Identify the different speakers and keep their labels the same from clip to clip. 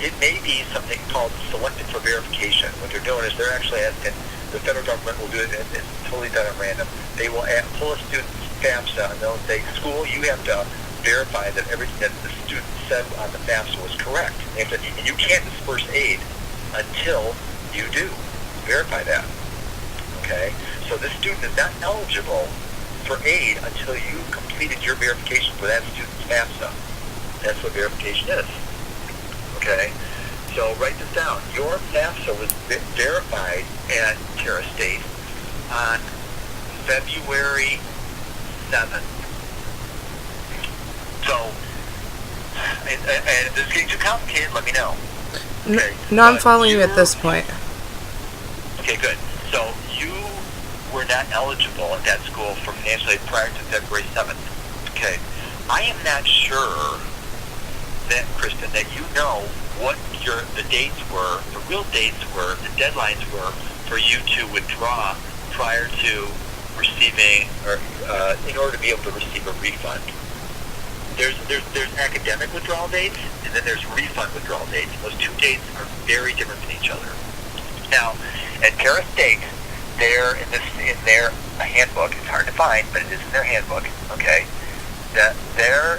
Speaker 1: it may be something called selected for verification. What they're doing is they're actually asking, the federal government will do it, and it's totally done at random. They will pull a student's FAFSA, and they'll say, school, you have to verify that everything that the student said on the FAFSA was correct. And you can't disperse aid until you do verify that. Okay? So this student is not eligible for aid until you completed your verification for that student's FAFSA. That's what verification is. Okay? So write this down. Your FAFSA was verified at Terra State on February 7th. So, and if this is getting too complicated, let me know. Okay?
Speaker 2: No, I'm following you at this point.
Speaker 1: Okay, good. So you were not eligible at that school for financial aid prior to February 7th. Okay. I am not sure that, Kristen, that you know what the dates were, the real dates were, the deadlines were for you to withdraw prior to receiving, or in order to be able to receive a refund. There's academic withdrawal dates, and then there's refund withdrawal dates. Those two dates are very different from each other. Now, at Terra State, in their handbook, it's hard to find, but it is in their handbook, okay, that their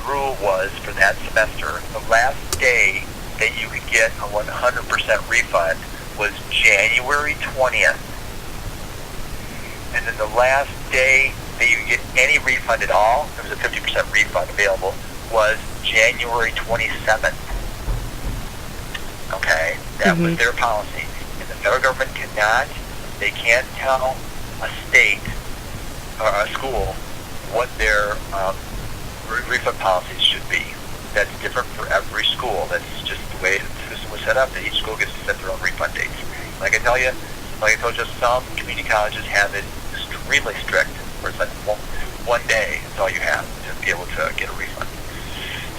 Speaker 1: rule was for that semester, the last day that you could get a 100% refund was January 20th. And then the last day that you could get any refund at all, there was a 50% refund available, was January 27th. Okay? That was their policy. And the federal government they can't tell a state or a school what their refund policies should be. That's different for every school. That's just the way the system was set up, that each school gets to set their own refund dates. Like I told you, some community colleges have it extremely strict, where it's like one day is all you have to be able to get a refund.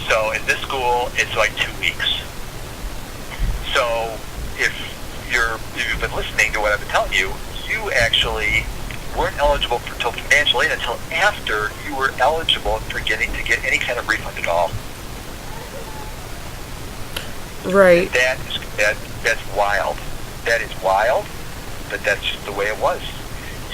Speaker 1: So in this school, it's like 2 weeks. So if you've been listening to what I've been telling you, you actually weren't eligible for financial aid until after you were eligible for to get any kind of refund at all.
Speaker 2: Right.
Speaker 1: That's wild. That is wild, but that's just the way it was.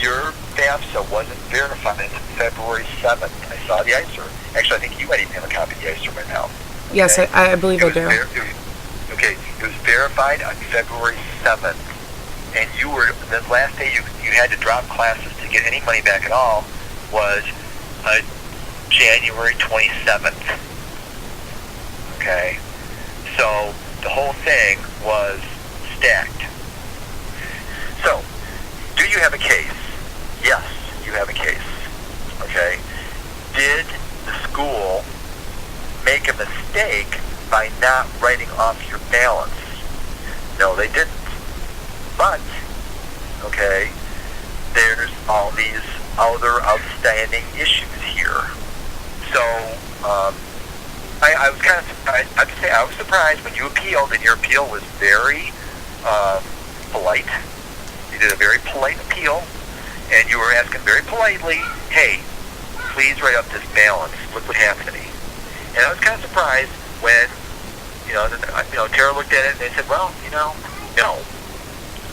Speaker 1: Your FAFSA wasn't verified until February 7th. I saw the ICER. Actually, I think you might even have a copy of the ICER right now.
Speaker 2: Yes,
Speaker 1: okay?
Speaker 2: I believe I do.
Speaker 1: Okay, it was verified on February 7th, and the last day you had to drop classes to get any money back at all was January 27th. Okay, so the whole thing was stacked. So, do you have a case? Yes, you have a case. Okay, did the school make a mistake by not writing off your balance? No, they didn't. But, okay, there's all these other outstanding issues here. So, I was kind of surprised. I have to say, I was surprised when you appealed, and your appeal was very polite. You did a very polite appeal, and you were asking very politely, hey, please write up this balance. Look what happened to me. And I was kind of surprised when, Terra looked at it and they said, well, no.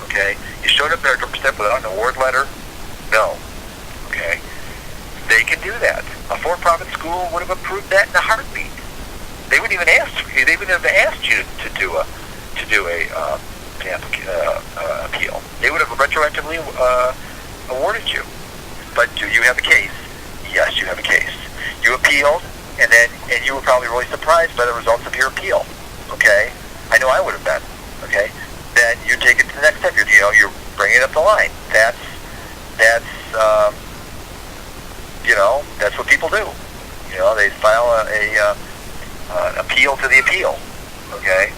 Speaker 1: Okay? You showed up at our doorstep without an award letter? No. Okay? They can do that. A for-profit school would have approved that in a heartbeat. They wouldn't even have asked you to do a appeal. They would have retroactively awarded you. But do you have a case? Yes, you have a case. You appealed, and you were probably really surprised by the results of your appeal. Okay? I know I would have been. Okay? Then you take it to the next step. You're bringing it up the line. That's what people do. They file an appeal to the appeal. Okay?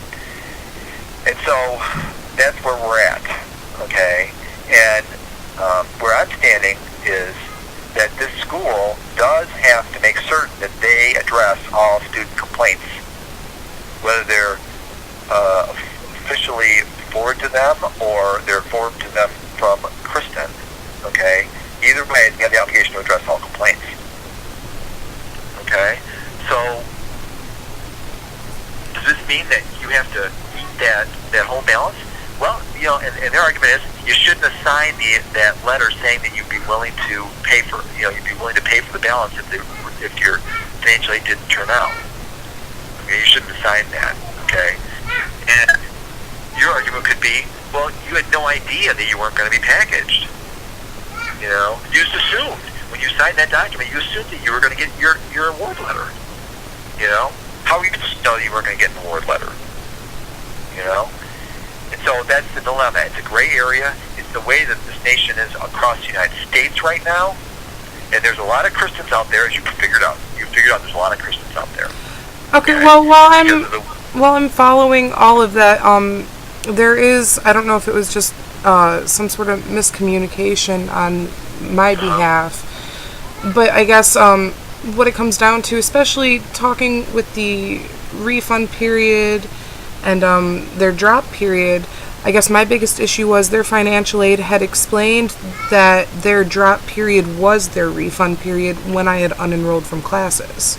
Speaker 1: And so that's where we're at. Okay? And where I'm standing is that this school does have to make certain that they address all student complaints, whether they're officially forwarded to them or they're forwarded to them from Kristen. Okay? Either way, they have the obligation to address all complaints. Okay? So, does this mean that you have to eat that whole balance? Well, and their argument is you shouldn't assign that letter saying that you'd be willing to pay for, you'd be willing to pay for the balance if your financial aid didn't turn out. Okay, you shouldn't assign that. Okay, and your argument could be, well, you had no idea that you weren't going to be packaged. You just assumed when you signed that document, you assumed that you were going to get your award letter. How are you supposed to know that you weren't going to get an award letter? And so that's the dilemma. It's a gray area. It's the way that this nation is across the United States right now. And there's a lot of Christians out there, as you figured out. There's a lot of Christians out there.
Speaker 2: Okay, well, while I'm following all of that, there is, I don't know if it was just some sort of miscommunication on my behalf, but I guess what it comes down to, especially talking with the refund period and their drop period, I guess my biggest issue was their financial aid had explained that their drop period was their refund period when I had unenrolled from classes.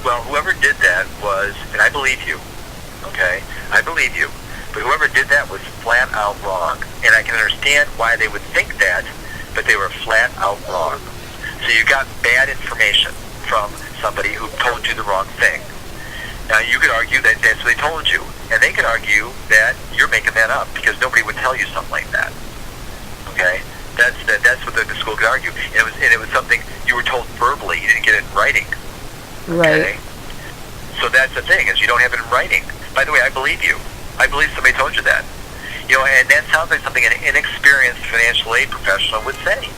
Speaker 1: Well, whoever did that was, and I believe you, okay? I believe you. But whoever did that was flat out wrong. And I can understand why they would think that, but they were flat out wrong. So you got bad information from somebody who told you the wrong thing. Now, you could argue that that's what they told you. And they could argue that you're making that up because nobody would tell you something like that. Okay? That's what the school could argue. And it was something you were told verbally. You didn't get it in writing.
Speaker 2: Right.
Speaker 1: Okay? So that's the thing, is you don't have it in writing. By the way, I believe you. I believe somebody told you that. And that sounds like something an inexperienced financial aid professional would say.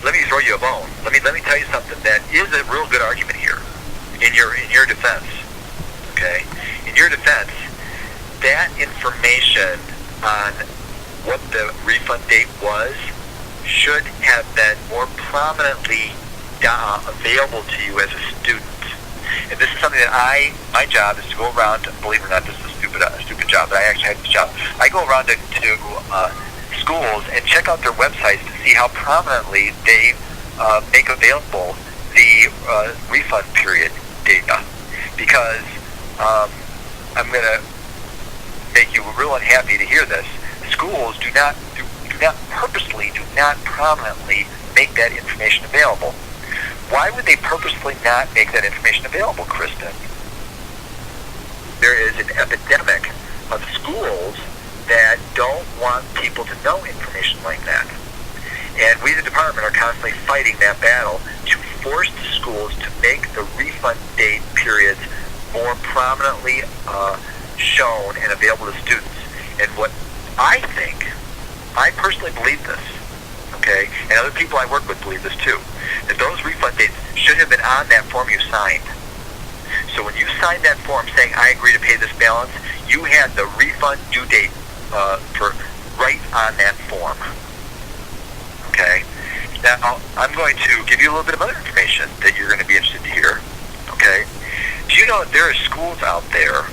Speaker 1: Let me throw you a bone. Let me tell you something that is a real good argument here in your defense. Okay? In your defense, that information on what the refund date was should have been more prominently available to you as a student. And this is something that my job is to go around, believe it or not, this is a stupid job, but I actually have this job. I go around to schools and check out their websites to see how prominently they make available the refund period data. Because I'm going to make you real unhappy to hear this. Schools do not prominently make that information available. Why would they purposely not make that information available, Kristen? There is an epidemic of schools that don't want people to know information like that. And we, the department, are constantly fighting that battle to force the schools to make the refund date periods more prominently shown and available to students. And what I think, I personally believe this, okay, and other people I work with believe this too, that those refund dates should have been on that form you signed. So when you signed that form saying, I agree to pay this balance, you had the refund due date for right on that form. Okay? Now, I'm going to give you a little bit of other information that you're going to be interested to hear. Okay? Do you know that there are schools out there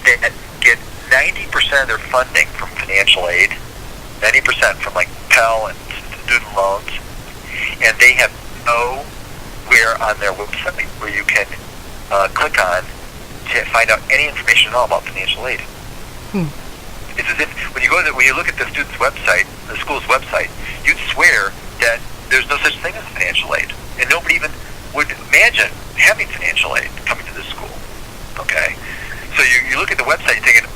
Speaker 1: that get 90% of their funding from financial aid, 90% from like Pell and student loans, and they have nowhere on their website where you can click on to find out any information at all about financial aid. It's as if when you look at the student's website, the school's website, you'd swear that there's no such thing as financial aid, and nobody even would imagine having financial aid coming to this school. Okay, so you look at the website, you're thinking,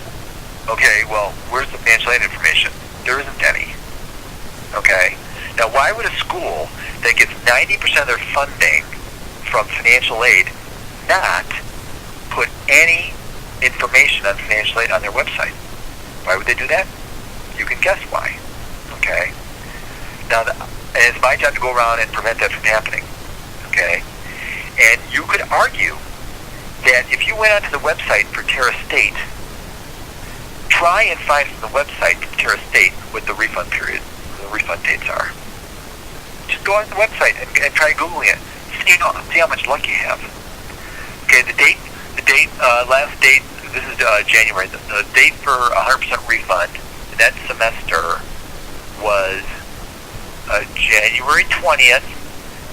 Speaker 1: okay, well, where's the financial aid information? There isn't any. Okay, now why would a school that gets 90% of their funding from financial aid not put any information on financial aid on their website? Why would they do that? You can guess why. Okay? Now, and it's my job to go around and prevent that from happening. Okay? And you could argue that if you went onto the website for Terra State, try and find from the website for Terra State what the refund period, the refund dates are. Just go on the website and try Googling it. See how much luck you have. Okay, last date, this is January. The date for 100% refund that semester was January 20th,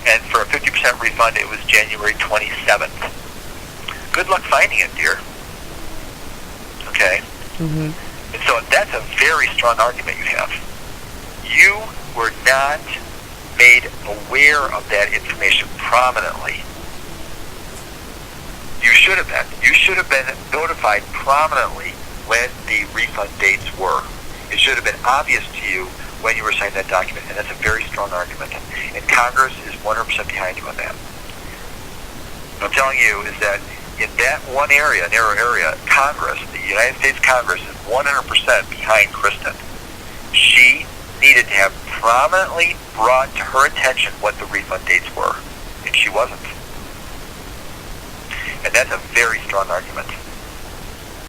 Speaker 1: and for a 50% refund, it was January 27th. good luck finding it, dear. Okay?
Speaker 2: Mm-hmm.
Speaker 1: And so that's a very strong argument you have. You were not made aware of that information prominently. You should have been. You should have been notified prominently when the refund dates were. It should have been obvious to you when you were signing that document, and that's a very strong argument. And Congress is 100% behind you on that. What I'm telling you is that in that one area, narrow area, Congress, the United States Congress, is 100% behind Kristen. She needed to have prominently brought to her attention what the refund dates were, and she wasn't. And that's a very strong argument.